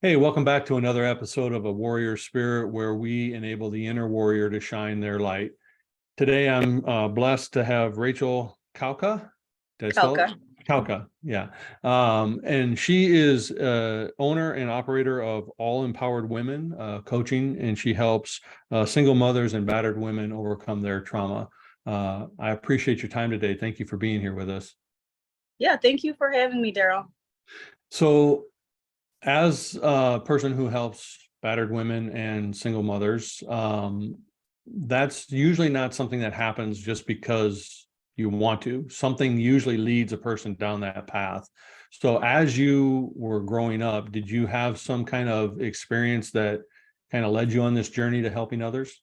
Hey, welcome back to another episode of A Warrior Spirit, where we enable the inner warrior to shine their light. Today, I'm blessed to have Rachel Khauka. Did I spell it? Khauka. Khauka, yeah. And she is owner and operator of All Empowered Women Coaching, and she helps single mothers and battered women overcome their trauma. I appreciate your time today. Thank you for being here with us. Yeah, thank you for having me, Daryl. So, as a person who helps battered women and single mothers, that's usually not something that happens just because you want to. Something usually leads a person down that path. So as you were growing up, did you have some kind of experience that kind of led you on this journey to helping others?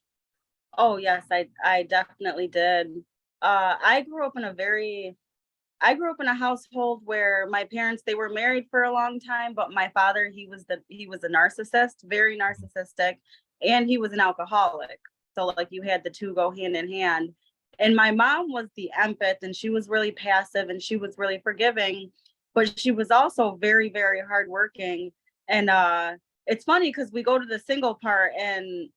Oh yes, I definitely did. I grew up in a household where my parents, they were married for a long time, but my father, he was a narcissist, very narcissistic, and he was an alcoholic. So like you had the two go hand in hand. And my mom was the empath, and she was really passive and she was really forgiving, but she was also very, very hardworking. And it's funny because we go to the single part, and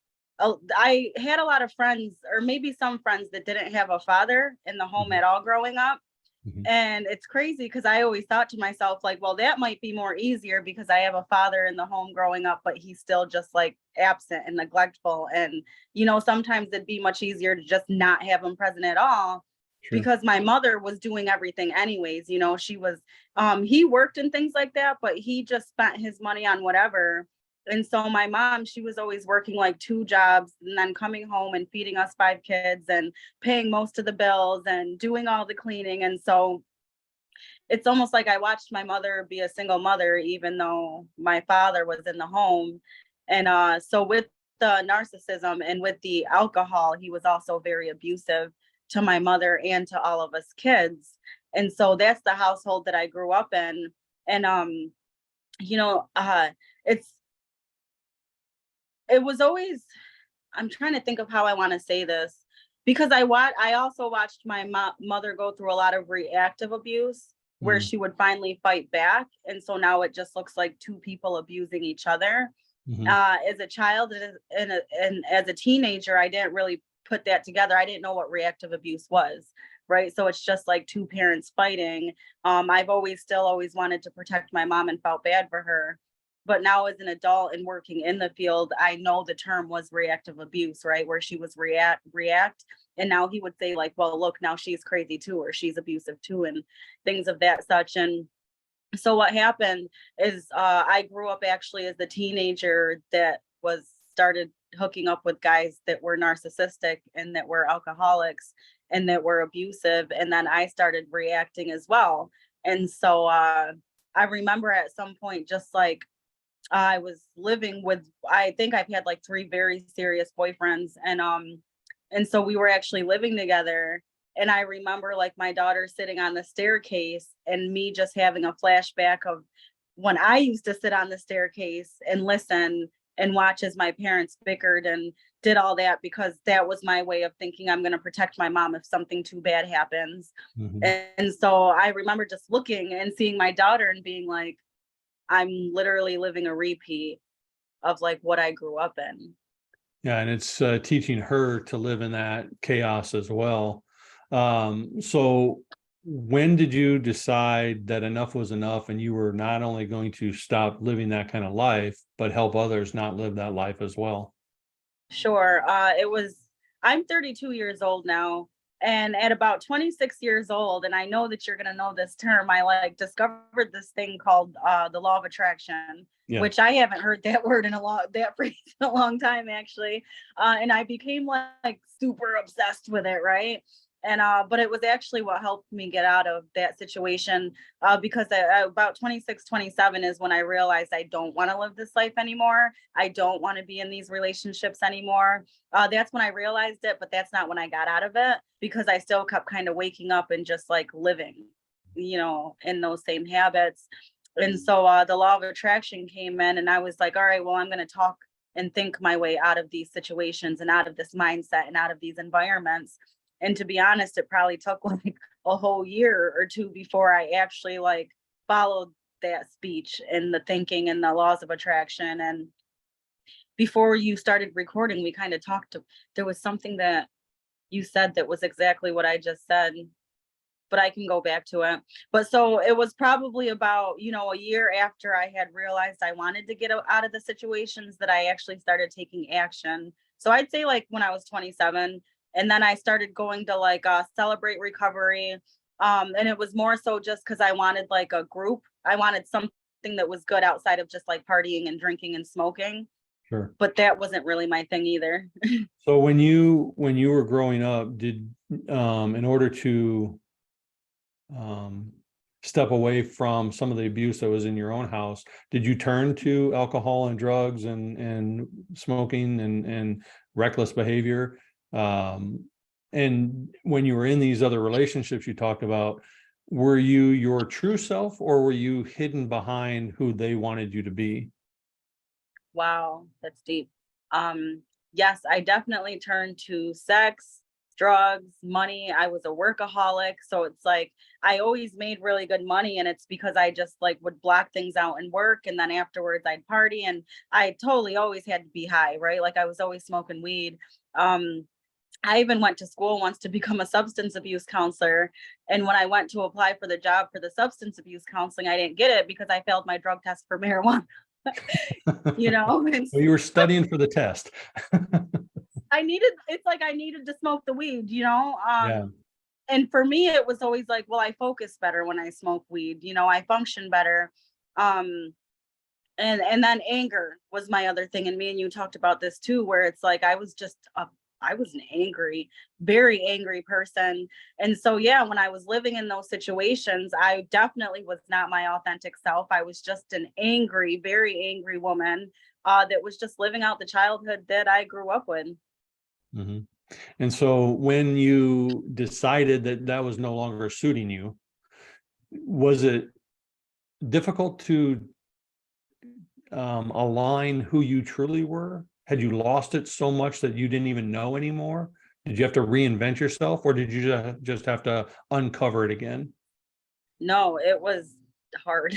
I had a lot of friends, or maybe some friends, that didn't have a father in the home Mhm. at all growing up. Mhm. And it's crazy because I always thought to myself, like, well, that might be more easier because I have a father in the home growing up, but he's still just like absent and neglectful. And, sometimes it'd be much easier to just not have him present at all Sure. because my mother was doing everything anyways. She was, he worked and things like that, but he just spent his money on whatever. And so my mom, she was always working like two jobs and then coming home and feeding us five kids and paying most of the bills and doing all the cleaning. And so it's almost like I watched my mother be a single mother, even though my father was in the home. And so with the narcissism and with the alcohol, he was also very abusive to my mother and to all of us kids. And so that's the household that I grew up in. And you know, uh it's it was always, I'm trying to think of how I want to say this, because I also watched my mother go through a lot of reactive abuse where Mm. she would finally fight back, and so now it just looks like two people abusing each other. Mhm. As a child and as a teenager, I didn't really put that together. I didn't know what reactive abuse was, right? So it's just like two parents fighting. I've always wanted to protect my mom and felt bad for her. But now as an adult and working in the field, I know the term was reactive abuse, right? Where she was react. And now he would say, like, well, look, now she's crazy too, or she's abusive too, and things of that such. And so what happened is I grew up actually as a teenager that was started hooking up with guys that were narcissistic and that were alcoholics and that were abusive. And then I started reacting as well. And so I remember at some point, just like I was living with, I think I've had like three very serious boyfriends. And so we were actually living together. And I remember like my daughter sitting on the staircase and me just having a flashback of when I used to sit on the staircase and listen and watch as my parents bickered and did all that, because that was my way of thinking, I'm going to protect my mom if something too bad happens. Mhm. And so I remember just looking and seeing my daughter and being like, I'm literally living a repeat of like what I grew up in. Yeah, and it's teaching her to live in that chaos as well. So when did you decide that enough was enough and you were not only going to stop living that kind of life, but help others not live that life as well? Sure. I'm 32 years old now. And at about 26 years old, and I know that you're going to know this term, I like discovered this thing called the law of attraction, Yeah. which I haven't heard that word that phrase in a long time, actually. And I became like super obsessed with it, right? And but it was actually what helped me get out of that situation, because about 26, 27 is when I realized I don't want to live this life anymore. I don't want to be in these relationships anymore. That's when I realized it, but that's not when I got out of it, because I still kept kind of waking up and just like living, in those same habits. And so the law of attraction came in, and I was like, all right, well, I'm going to talk and think my way out of these situations and out of this mindset and out of these environments. And to be honest, it probably took like a whole year or two before I actually like followed that speech and the thinking and the laws of attraction. And before you started recording, we kind of talked there was something that you said that was exactly what I just said, but I can go back to it. But so it was probably about, a year after I had realized I wanted to get out of the situations that I actually started taking action. So I'd say like when I was 27, and then I started going to like Celebrate Recovery. And it was more so just because I wanted like a group. I wanted something that was good outside of just like partying and drinking and smoking. Sure. But that wasn't really my thing either. So when you were growing up, did in order to step away from some of the abuse that was in your own house, did you turn to alcohol and drugs and smoking and reckless behavior? And when you were in these other relationships you talked about, were you your true self, or were you hidden behind who they wanted you to be? Wow, that's deep. Yes, I definitely turned to sex, drugs, money. I was a workaholic. So it's like I always made really good money, and it's because I just like would block things out and work, and then afterwards I'd party, and I totally always had to be high, right? Like I was always smoking weed. I even went to school once to become a substance abuse counselor. And when I went to apply for the job for the substance abuse counseling, I didn't get it because I failed my drug test for marijuana. And So you were studying for the test. it's like I needed to smoke the weed, Yeah. And for me, it was always like, well, I focus better when I smoke weed, I function better. Um, and then anger was my other thing. And me and you talked about this too, where it's like, I was an very angry person. And so, yeah, when I was living in those situations, I definitely was not my authentic self. I was just an angry, very angry woman that was just living out the childhood that I grew up with. Mm-hmm. And so when you decided that that was no longer suiting you, was it difficult to align who you truly were? Had you lost it so much that you didn't even know anymore? Did you have to reinvent yourself, or did you just have to uncover it again? No, it was hard.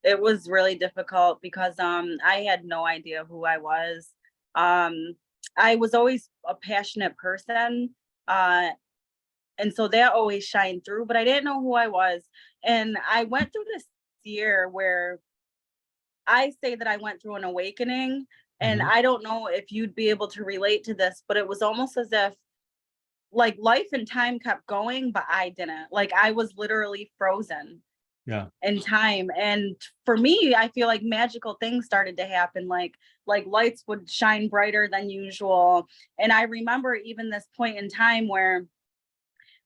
It was really difficult because I had no idea who I was. Um, I was always a passionate person. And so that always shined through, but I didn't know who I was. And I went through this year where I say that I went through an awakening. And Mhm. I don't know if you'd be able to relate to this, but it was almost as if like life and time kept going, but I didn't. Like I was literally frozen Yeah, in time. And for me, I feel like magical things started to happen, like lights would shine brighter than usual. And I remember even this point in time where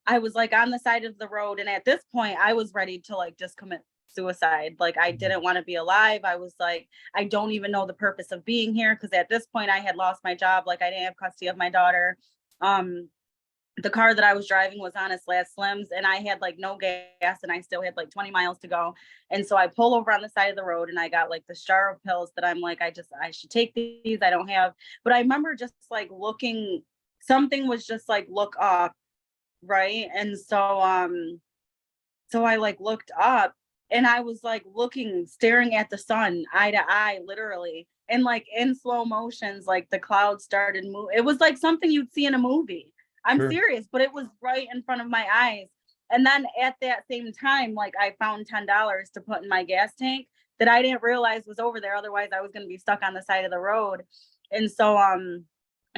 I was like on the side of the road, and at this point I was ready to like just commit suicide. Like I mhm, didn't want to be alive. I was like, I don't even know the purpose of being here, because at this point I had lost my job. Like I didn't have custody of my daughter. um the car that I was driving was on its last slims, and I had like no gas, and I still had like 20 miles to go. And so I pull over on the side of the road, and I got like the jar of pills that I'm like, I should take these. I don't have, but I remember just like looking, something was just like, look up. Right. And so I like looked up, and I was like looking, staring at the sun, eye to eye, literally. And like in slow motions, like the clouds started moving. It was like something you'd see in a movie. I'm sure. serious, but it was right in front of my eyes. And then at that same time, like I found $10 to put in my gas tank that I didn't realize was over there. Otherwise, I was going to be stuck on the side of the road. And so,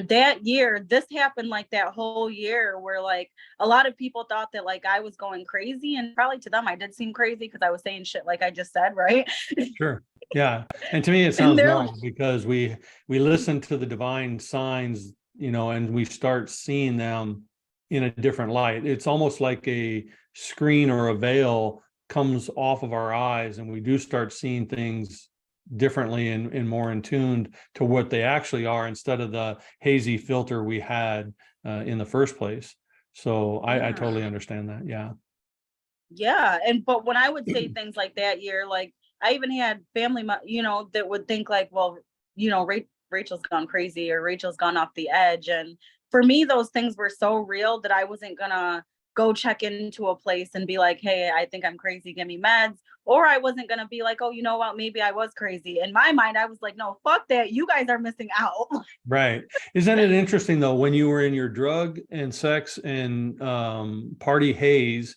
that year, this happened like that whole year where like a lot of people thought that like I was going crazy, and probably to them I did seem crazy because I was saying shit like I just said, right? Sure. Yeah. And to me, it And sounds they're like, normal because we listen to the divine signs, and we start seeing them in a different light. It's almost like a screen or a veil comes off of our eyes, and we do start seeing things differently and more in tuned to what they actually are, instead of the hazy filter we had in the first place. So I yeah, totally understand that. Yeah. yeah. And but when I would say things like that year, like I even had family, that would think like, well, Rachel's gone crazy, or Rachel's gone off the edge. And for me, those things were so real that I wasn't gonna go check into a place and be like, hey, I think I'm crazy, give me meds. Or I wasn't going to be like, oh, you know what, maybe I was crazy. In my mind, I was like, no, fuck that. You guys are missing out. Right. Isn't it interesting though, when you were in your drug and sex and party haze,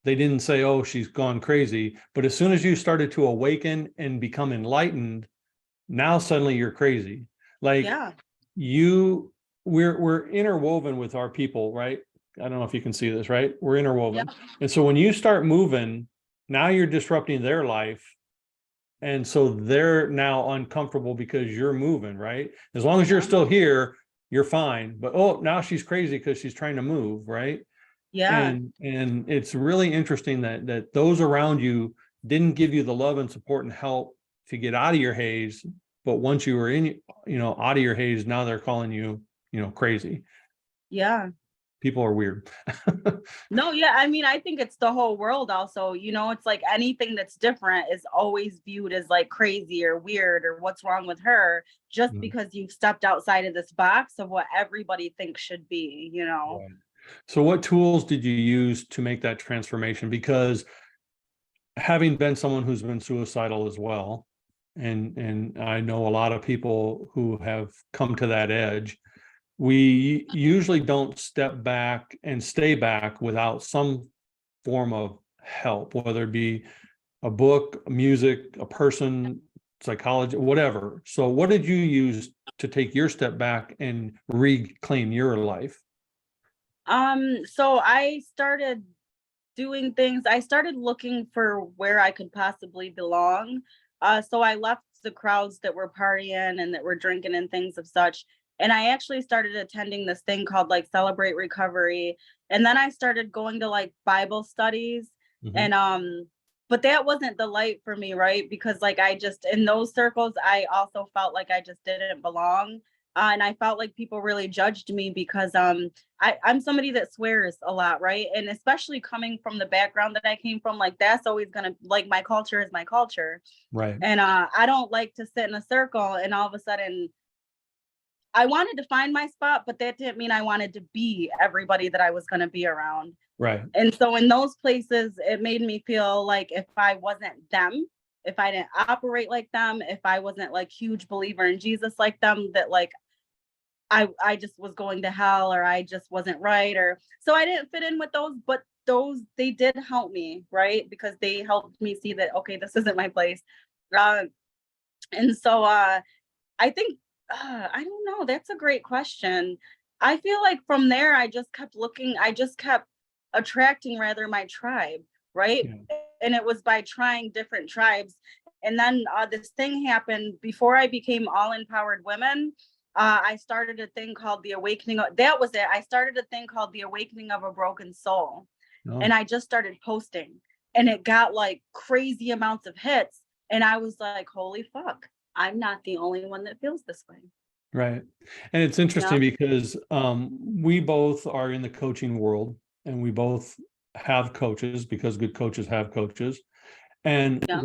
they didn't say, oh, she's gone crazy. But as soon as you started to awaken and become enlightened, now suddenly you're crazy. Like Yeah. we're interwoven with our people, right? I don't know if you can see this, right? We're interwoven. Yeah. And so when you start moving, now you're disrupting their life. And so they're now uncomfortable because you're moving, right? As long as you're still here, you're fine. But oh, now she's crazy because she's trying to move, right? Yeah. And it's really interesting that those around you didn't give you the love and support and help to get out of your haze. But once you were in, out of your haze, now they're calling you, crazy. Yeah. People are weird. No, yeah. I mean, I think it's the whole world also, it's like anything that's different is always viewed as like crazy or weird or what's wrong with her, just because you've stepped outside of this box of what everybody thinks should be. Right. So what tools did you use to make that transformation? Because having been someone who's been suicidal as well, and I know a lot of people who have come to that edge, we usually don't step back and stay back without some form of help, whether it be a book, music, a person, psychology, whatever. So what did you use to take your step back and reclaim your life? So I started doing things. I started looking for where I could possibly belong. So I left the crowds that were partying and that were drinking and things of such. And I actually started attending this thing called like Celebrate Recovery. And then I started going to like Bible studies. Mhm. And but that wasn't the light for me, right? Because like I just in those circles, I also felt like I just didn't belong. And I felt like people really judged me because I'm somebody that swears a lot, right? And especially coming from the background that I came from, like that's always gonna like my culture is my culture. Right. And I don't like to sit in a circle and all of a sudden I wanted to find my spot, but that didn't mean I wanted to be everybody that I was gonna be around. Right. And so in those places, it made me feel like if I wasn't them, if I didn't operate like them, if I wasn't like huge believer in Jesus like them, that like I just was going to hell or I just wasn't right. Or so I didn't fit in with those, but those they did help me, right? Because they helped me see that okay, this isn't my place. Uh, and so I think I don't know, that's a great question. I feel like from there I just kept looking, I just kept attracting rather my tribe, right? Yeah. And it was by trying different tribes. And then this thing happened before I became all empowered women. I started a thing called the awakening. That was it. I started a thing called the awakening of a broken soul. No. And I just started posting and it got like crazy amounts of hits. And I was like, holy fuck, I'm not the only one that feels this way. Right. And it's interesting because we both are in the coaching world and we both have coaches because good coaches have coaches. And Yeah.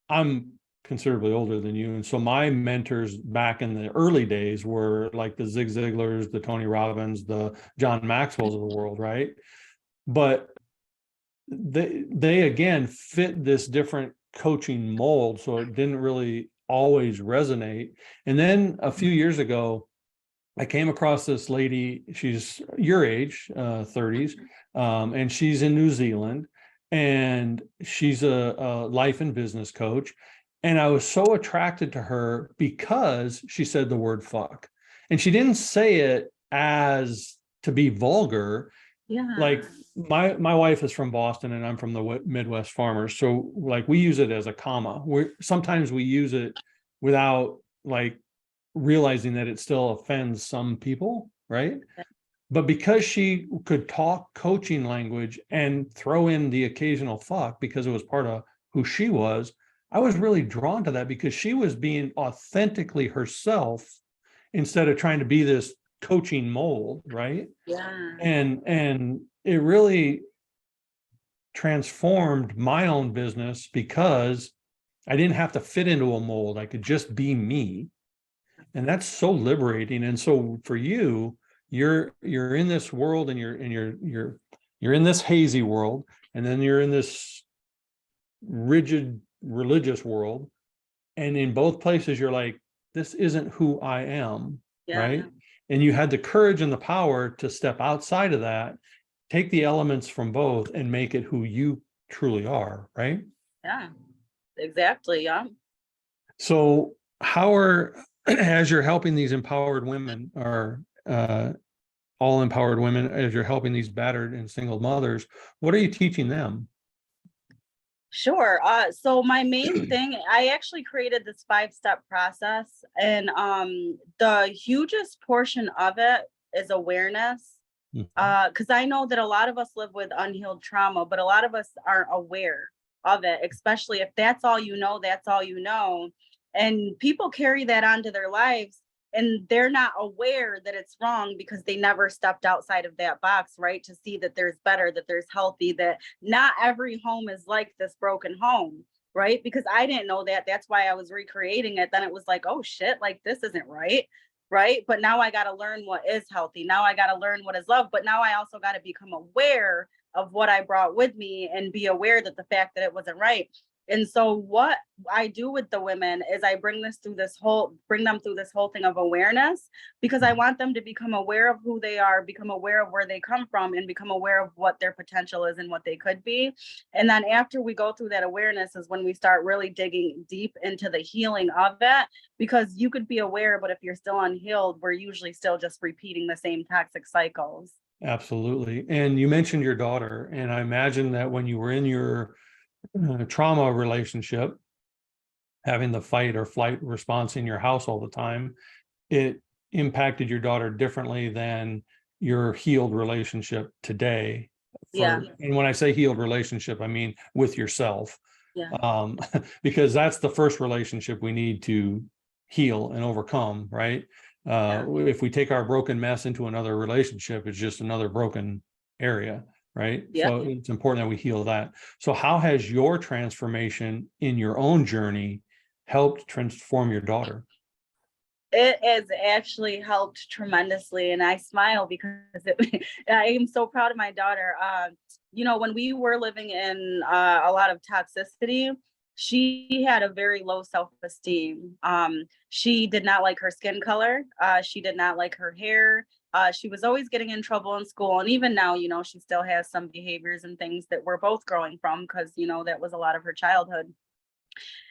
I'm considerably older than you. And so my mentors back in the early days were like the Zig Ziglars, the Tony Robbins, the John Maxwells of the world, right? But they again fit this different coaching mold. So it didn't really always resonate. And then a few years ago, I came across this lady, she's your age, 30s, and she's in New Zealand, and she's a life and business coach. And I was so attracted to her because she said the word fuck. And she didn't say it as to be vulgar. Yeah. Like my wife is from Boston and I'm from the Midwest farmers. So like we use it as a comma. Sometimes we use it without like realizing that it still offends some people, right? But because she could talk coaching language and throw in the occasional fuck because it was part of who she was, I was really drawn to that because she was being authentically herself instead of trying to be this coaching mold, right? Yeah. And it really transformed my own business because I didn't have to fit into a mold. I could just be me. And that's so liberating. And so for you, you're in this world, and you're in this hazy world, and then you're in this rigid religious world. And in both places, you're like, this isn't who I am, Yeah. right? And you had the courage and the power to step outside of that, take the elements from both, and make it who you truly are, right? Yeah, exactly. Yeah. So how are, as you're helping these empowered women, or all empowered women, as you're helping these battered and single mothers, what are you teaching them? Sure. So my main thing, I actually created this 5-step process, and the hugest portion of it is awareness. Mhm. Because I know that a lot of us live with unhealed trauma, but a lot of us aren't aware of it, especially if that's all you know, that's all you know. And people carry that onto their lives, and they're not aware that it's wrong because they never stepped outside of that box, right? To see that there's better, that there's healthy, that not every home is like this broken home, right? Because I didn't know that. That's why I was recreating it. Then it was like, oh shit, like this isn't right. Right. But now I got to learn what is healthy. Now I got to learn what is love. But now I also got to become aware of what I brought with me and be aware that the fact that it wasn't right. And so what I do with the women is I bring them through this whole thing of awareness, because I want them to become aware of who they are, become aware of where they come from, and become aware of what their potential is and what they could be. And then after we go through that awareness is when we start really digging deep into the healing of it, because you could be aware, but if you're still unhealed, we're usually still just repeating the same toxic cycles. Absolutely. And you mentioned your daughter, and I imagine that when you were in your trauma relationship, having the fight or flight response in your house all the time, it impacted your daughter differently than your healed relationship today. Yeah. And when I say healed relationship, I mean with yourself, Yeah. because that's the first relationship we need to heal and overcome, right? If we take our broken mess into another relationship, it's just another broken area, right? Yeah. So it's important that we heal that. So how has your transformation in your own journey helped transform your daughter? It has actually helped tremendously, and I smile because I am so proud of my daughter. When we were living in a lot of toxicity, she had a very low self-esteem. She did not like her skin color. She did not like her hair. She was always getting in trouble in school, and even now, she still has some behaviors and things that we're both growing from, because that was a lot of her childhood.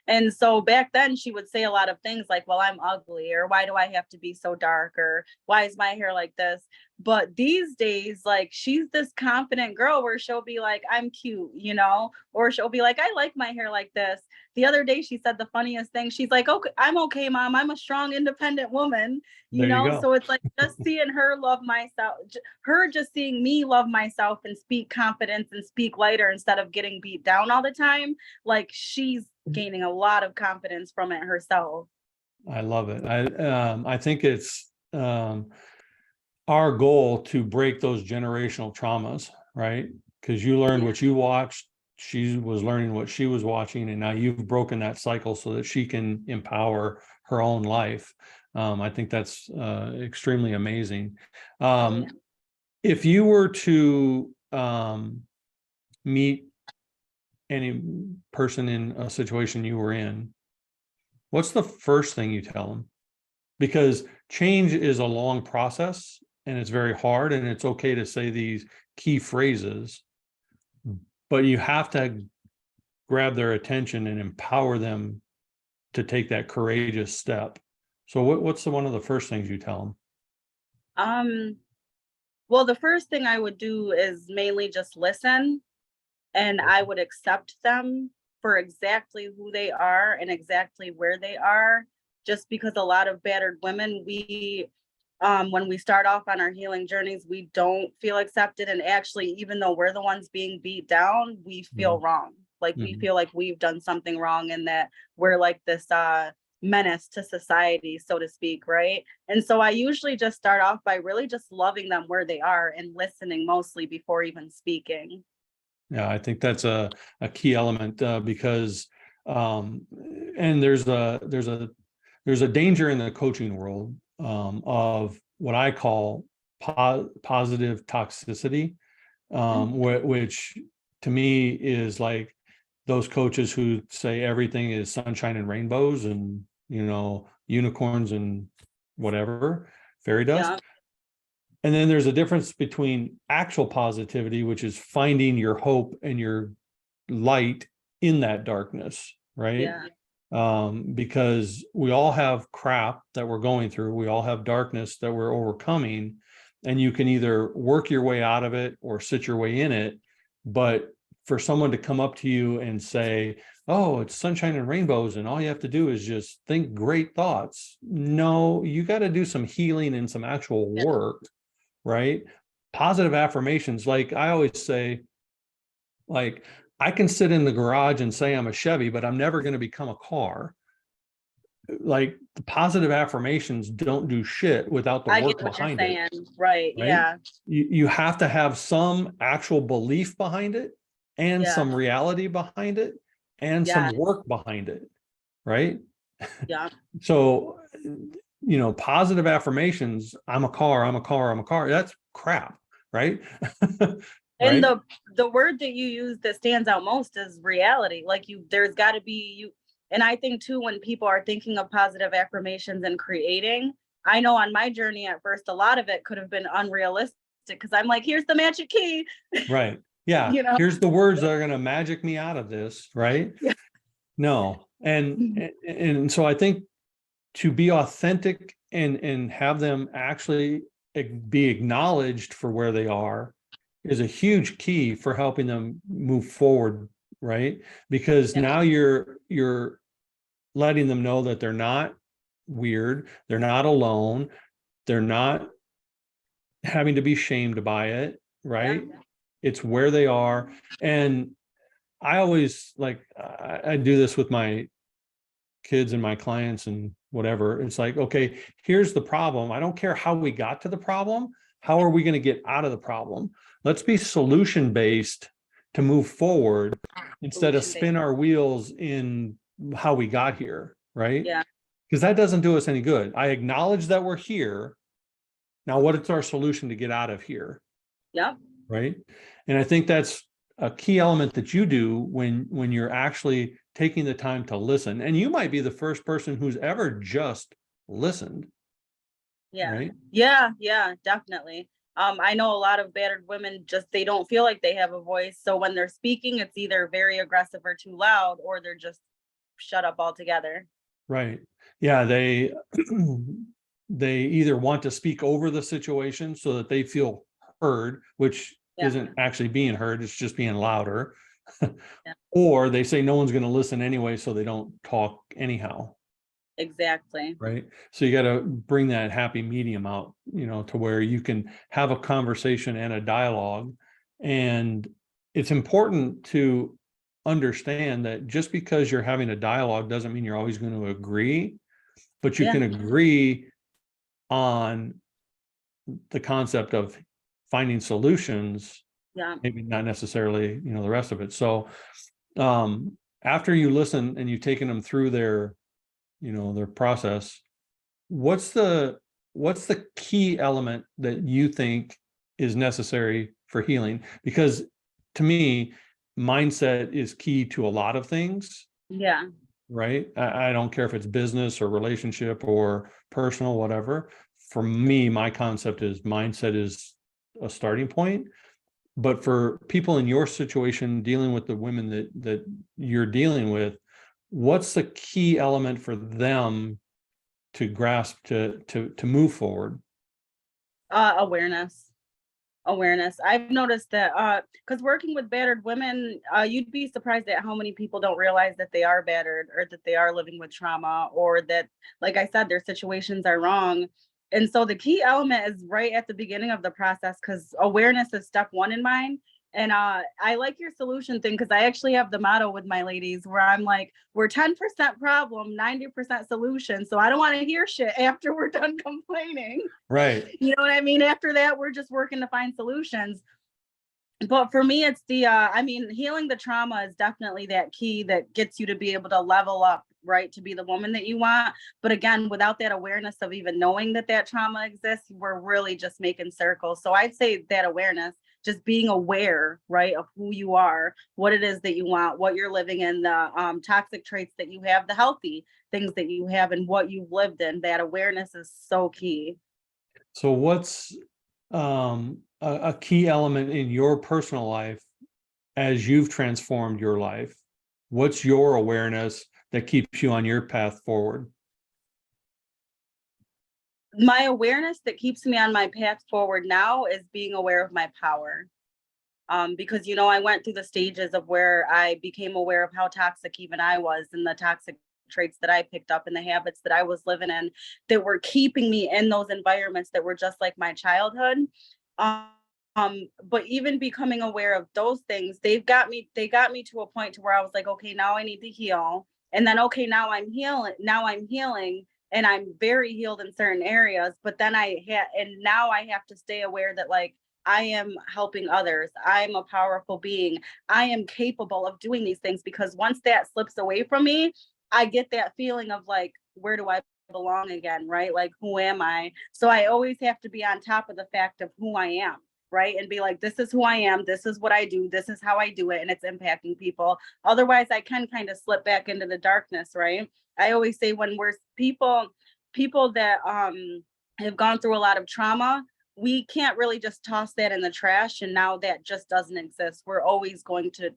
And so back then she would say a lot of things like, well, I'm ugly, or why do I have to be so dark, or why is my hair like this? But these days, like, she's this confident girl where she'll be like, I'm cute, or she'll be like, I like my hair like this. The other day she said the funniest thing. She's like, okay, I'm okay, mom. I'm a strong, independent woman, There you go. So it's like just seeing her love myself, her just seeing me love myself and speak confidence and speak lighter instead of getting beat down all the time. Like, she's gaining a lot of confidence from it herself. I love it. I think it's our goal to break those generational traumas, right? Because you learned what you watched, she was learning what she was watching, and now you've broken that cycle so that she can empower her own life. I think that's extremely amazing. If you were to meet any person in a situation you were in, what's the first thing you tell them? Because change is a long process, and it's very hard, and it's okay to say these key phrases, but you have to grab their attention and empower them to take that courageous step. So what's one of the first things you tell them? Well, the first thing I would do is mainly just listen, and I would accept them for exactly who they are and exactly where they are. Just because a lot of battered women, when we start off on our healing journeys, we don't feel accepted. And actually, even though we're the ones being beat down, we feel wrong. Like, we feel like we've done something wrong, and that we're like this menace to society, so to speak, right? And so I usually just start off by really just loving them where they are and listening mostly before even speaking. Yeah, I think that's a key element, because and there's a danger in the coaching world, of what I call positive toxicity, which to me is like those coaches who say everything is sunshine and rainbows and, unicorns and whatever, fairy dust. Yeah. And then there's a difference between actual positivity, which is finding your hope and your light in that darkness, right? Yeah. Because we all have crap that we're going through. We all have darkness that we're overcoming, and you can either work your way out of it or sit your way in it. But for someone to come up to you and say, oh, it's sunshine and rainbows, and all you have to do is just think great thoughts. No, you got to do some healing and some actual work, right? Positive affirmations. Like I always say, like, I can sit in the garage and say I'm a Chevy, but I'm never going to become a car. Like the positive affirmations don't do shit without the I work get what you're behind saying. it. Right. Yeah. You have to have some actual belief behind it and Yeah. some reality behind it and Yeah. some work behind it. Right. Yeah. So, positive affirmations, I'm a car, I'm a car, I'm a car. That's crap. Right. And Right. the word that you use that stands out most is reality. Like there's got to be you. And I think too, when people are thinking of positive affirmations and creating, I know on my journey at first, a lot of it could have been unrealistic because I'm like, here's the magic key. Right. Yeah. Here's the words that are going to magic me out of this. Right. Yeah. No. And so I think to be authentic and have them actually be acknowledged for where they are is a huge key for helping them move forward, right? Because now you're letting them know that they're not weird, they're not alone, they're not having to be shamed by it, right? Yeah. It's where they are. And I always I do this with my kids and my clients and whatever. It's like, okay, here's the problem. I don't care how we got to the problem. How are we going to get out of the problem? Let's be solution based to move forward instead of spin our wheels in how we got here, right? Yeah. Because that doesn't do us any good. I acknowledge that we're here. Now, what is our solution to get out of here? Yeah. Right. And I think that's a key element that you do when you're actually taking the time to listen. And you might be the first person who's ever just listened. Yeah. Right. Yeah. Yeah, definitely. I know a lot of battered women they don't feel like they have a voice. So when they're speaking, it's either very aggressive or too loud, or they're just shut up altogether. Right. Yeah. They they either want to speak over the situation so that they feel heard, which isn't actually being heard, it's just being louder. Or they say no one's going to listen anyway, so they don't talk anyhow. Exactly. Right. So you got to bring that happy medium out, to where you can have a conversation and a dialogue. And it's important to understand that just because you're having a dialogue doesn't mean you're always going to agree, but you can agree on the concept of finding solutions. Maybe not necessarily, the rest of it. So after you listen and you've taken them through their process, what's the key element that you think is necessary for healing? Because to me, mindset is key to a lot of things. Yeah. Right. I don't care if it's business or relationship or personal, whatever. For me, my concept is mindset is a starting point. But for people in your situation, dealing with the women that you're dealing with, what's the key element for them to grasp to move forward? Awareness. I've noticed that because working with battered women, you'd be surprised at how many people don't realize that they are battered, or that they are living with trauma, or that, like I said, their situations are wrong. And so the key element is right at the beginning of the process, because awareness is step one in mine. And I like your solution thing, because I actually have the motto with my ladies where I'm like, we're 10% problem, 90% solution. So I don't want to hear shit after we're done complaining. Right. You know what I mean? After that, we're just working to find solutions. But for me, it's healing the trauma is definitely that key that gets you to be able to level up right, to be the woman that you want. But again, without that awareness of even knowing that that trauma exists, we're really just making circles. So I'd say that awareness, just being aware, right, of who you are, what it is that you want, what you're living in, the toxic traits that you have, the healthy things that you have, and what you've lived in. That awareness is so key. So what's a key element in your personal life as you've transformed your life? What's your awareness that keeps you on your path forward? My awareness that keeps me on my path forward now is being aware of my power. Because, you know, I went through the stages of where I became aware of how toxic even I was, and the toxic traits that I picked up and the habits that I was living in that were keeping me in those environments that were just like my childhood. But even becoming aware of those things, they got me to a point to where I was like, okay, now I need to heal. And then, okay, now I'm healing and I'm very healed in certain areas. But then now I have to stay aware that, like, I am helping others. I'm a powerful being. I am capable of doing these things, because once that slips away from me, I get that feeling of like, where do I belong again? Right? Like, who am I? So I always have to be on top of the fact of who I am, right? And be like, this is who I am. This is what I do. This is how I do it. And it's impacting people. Otherwise, I can kind of slip back into the darkness, right? I always say, when we're people that have gone through a lot of trauma, we can't really just toss that in the trash and now that just doesn't exist. We're always going to,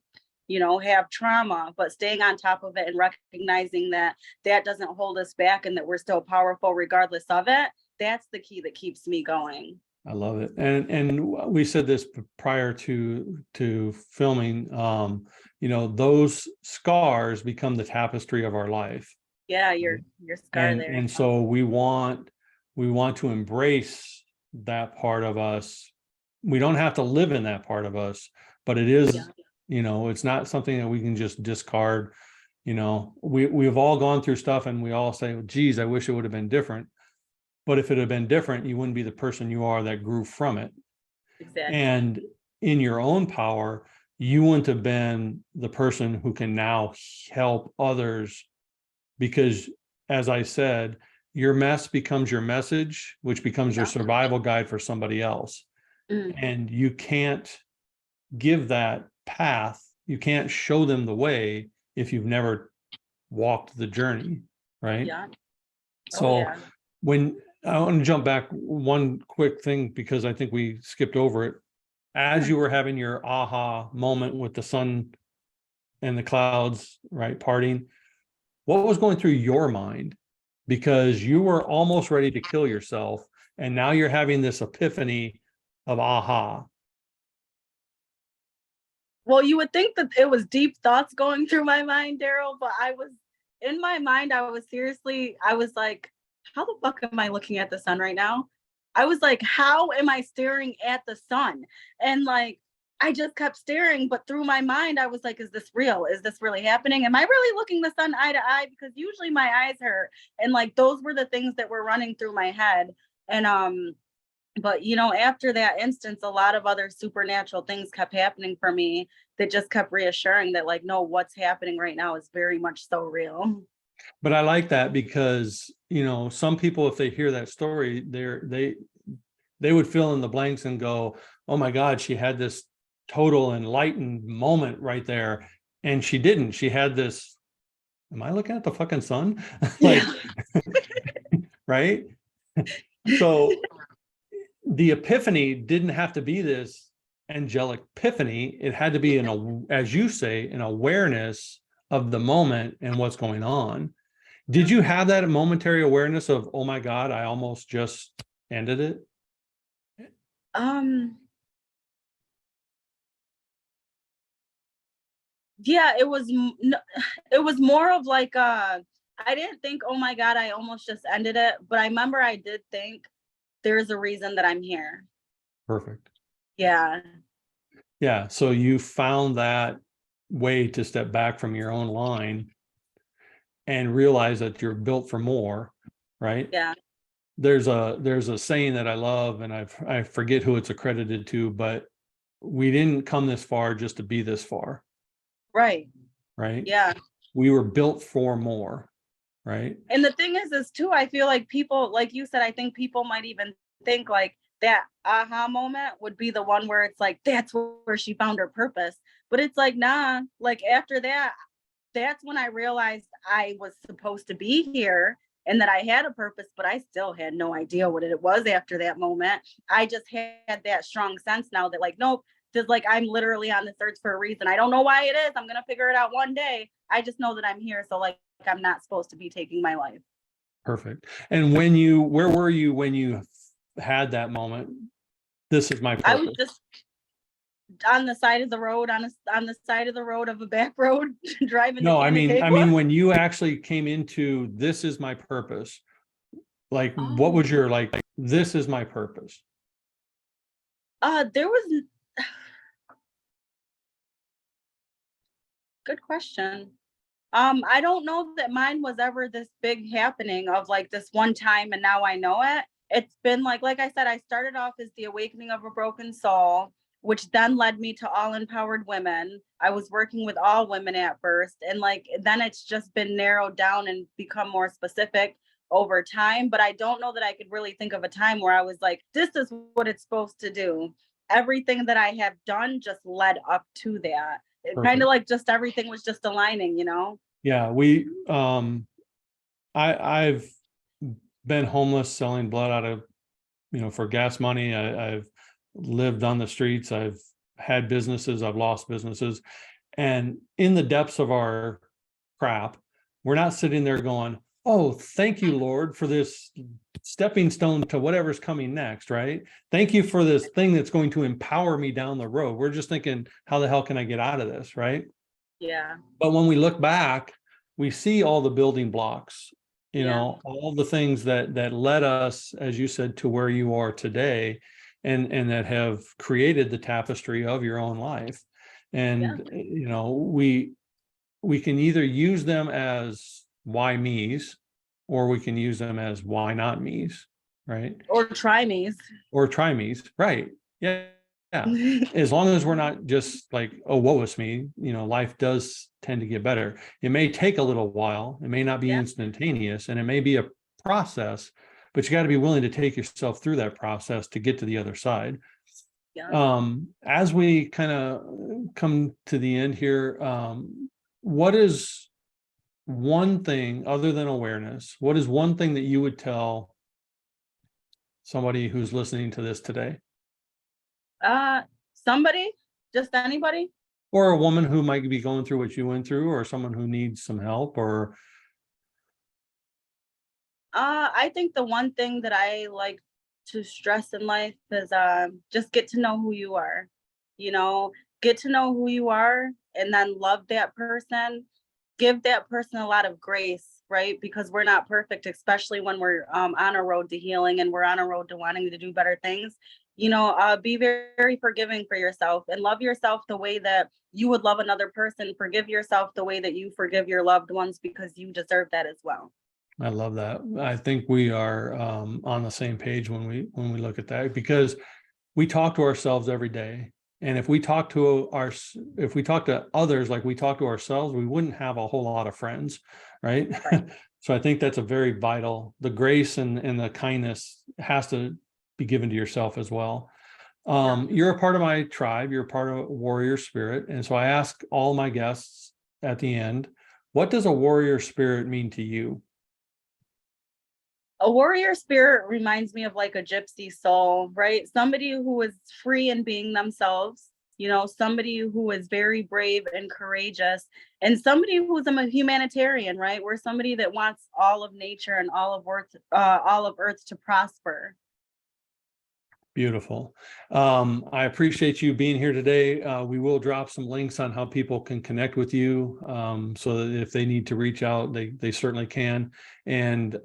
you know, have trauma, but staying on top of it and recognizing that that doesn't hold us back and that we're still powerful regardless of it. That's the key that keeps me going. I love it. And we said this prior to filming, you know, those scars become the tapestry of our life. Yeah, your scar there. And so we want to embrace that part of us. We don't have to live in that part of us, but it is, Yeah. you know, it's not something that we can just discard. You know, we've all gone through stuff and we all say, geez, I wish it would have been different. But if it had been different, you wouldn't be the person you are that grew from it. Exactly. And in your own power, you wouldn't have been the person who can now help others, because, as I said, your mess becomes your message, which becomes your survival guide for somebody else. And you can't give that path. You can't show them the way if you've never walked the journey, right? Yeah. So when I want to jump back one quick thing, because I think we skipped over it. As you were having your aha moment with the sun and the clouds, right, parting, what was going through your mind? Because you were almost ready to kill yourself, and now you're having this epiphany of aha. Well, you would think that it was deep thoughts going through my mind, Daryl, but in my mind, I was like, how the fuck am I looking at the sun right now? I was like, how am I staring at the sun? And like, I just kept staring, but through my mind, I was like, is this real? Is this really happening? Am I really looking the sun eye to eye? Because usually my eyes hurt. And like, those were the things that were running through my head. And, but you know, after that instance, a lot of other supernatural things kept happening for me that just kept reassuring that, like, no, what's happening right now is very much so real. But I like that, because, you know, some people, if they hear that story, they would fill in the blanks and go, oh my God, she had this total enlightened moment right there. And she didn't. She had this, am I looking at the fucking sun? Like, right? So the epiphany didn't have to be this angelic epiphany. It had to be as you say, an awareness of the moment and what's going on. Did you have that momentary awareness of, oh my God, I almost just ended it? Yeah, it was more of like, I didn't think, oh my God, I almost just ended it. But I remember I did think, there's a reason that I'm here. Perfect. Yeah. Yeah. So you found that way to step back from your own line and realize that you're built for more, right? Yeah. There's a saying that I love, and I forget who it's accredited to, but we didn't come this far just to be this far. Right. Right. Yeah. We were built for more. right? And the thing is too, I feel like people, like you said, I think people might even think like that aha moment would be the one where it's like, that's where she found her purpose. But it's like, nah, like after that, that's when I realized I was supposed to be here and that I had a purpose, but I still had no idea what it was after that moment. I just had that strong sense now that like, nope, just like I'm literally on the search for a reason. I don't know why it is. I'm gonna figure it out one day. I just know that I'm here. So like I'm not supposed to be taking my life. Perfect. And where were you when you had that moment? This is my I was purpose. just on the side of the road, on the side of the road of a back road, driving to No, I mean Canandaigua. when you actually came into this is my purpose, like what was Oh, your like, this is my purpose? there was good question. I don't know that mine was ever this big happening of like this one time and now I know it. It's been like I said, I started off as the awakening of a broken soul, which then led me to all empowered women. I was working with all women at first, and like then it's just been narrowed down and become more specific over time. But I don't know that I could really think of a time where I was like, this is what it's supposed to do. Everything that I have done just led up to that. It kind Perfect. of like just everything was just aligning, you know? Yeah, I've been homeless, selling blood out of, for gas money. I've lived on the streets. I've had businesses. I've lost businesses. And in the depths of our crap, we're not sitting there going, oh, thank you, Lord, for this stepping stone to whatever's coming next, right? Thank you for this thing that's going to empower me down the road. We're just thinking, how the hell can I get out of this, right? Yeah. But when we look back, we see all the building blocks, Yeah. all the things that led us, as you said, to where you are today, and that have created the tapestry of your own life. Yeah. And we can either use them as why me's, or we can use them as why not me's, right? Or try me's. Or try me's, right? Yeah. Yeah. As long as we're not just like, oh, woe is me, life does tend to get better. It may take a little while, it may not be Yeah. instantaneous, and it may be a process, but you got to be willing to take yourself through that process to get to the other side. Yeah. As we kind of come to the end here, what is one thing other than awareness? What is one thing that you would tell somebody who's listening to this today? Somebody, just anybody. Or a woman who might be going through what you went through, or someone who needs some help, or I think the one thing that I like to stress in life is just get to know who you are. You know, get to know who you are and then love that person. Give that person a lot of grace, right? Because we're not perfect, especially when we're on a road to healing and we're on a road to wanting to do better things. Be very, very forgiving for yourself and love yourself the way that you would love another person. Forgive yourself the way that you forgive your loved ones because you deserve that as well. I love that. I think we are on the same page when we look at that, because we talk to ourselves every day. And if we talk to others like we talk to ourselves, we wouldn't have a whole lot of friends, right? Right. So I think that's a very vital, the grace and the kindness has to be given to yourself as well. You're a part of my tribe, you're a part of Warrior Spirit. And so I ask all my guests at the end, what does a warrior spirit mean to you? A warrior spirit reminds me of like a gypsy soul, right? Somebody who is free in being themselves, somebody who is very brave and courageous, and somebody who's a humanitarian, right? We're somebody that wants all of nature and all of Earth to prosper. Beautiful. I appreciate you being here today. We will drop some links on how people can connect with you, so that if they need to reach out, they certainly can. And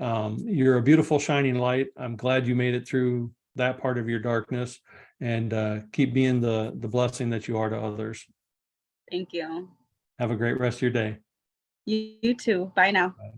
you're a beautiful shining light. I'm glad you made it through that part of your darkness, and keep being the blessing that you are to others. Thank you. Have a great rest of your day. You too. Bye now. Bye.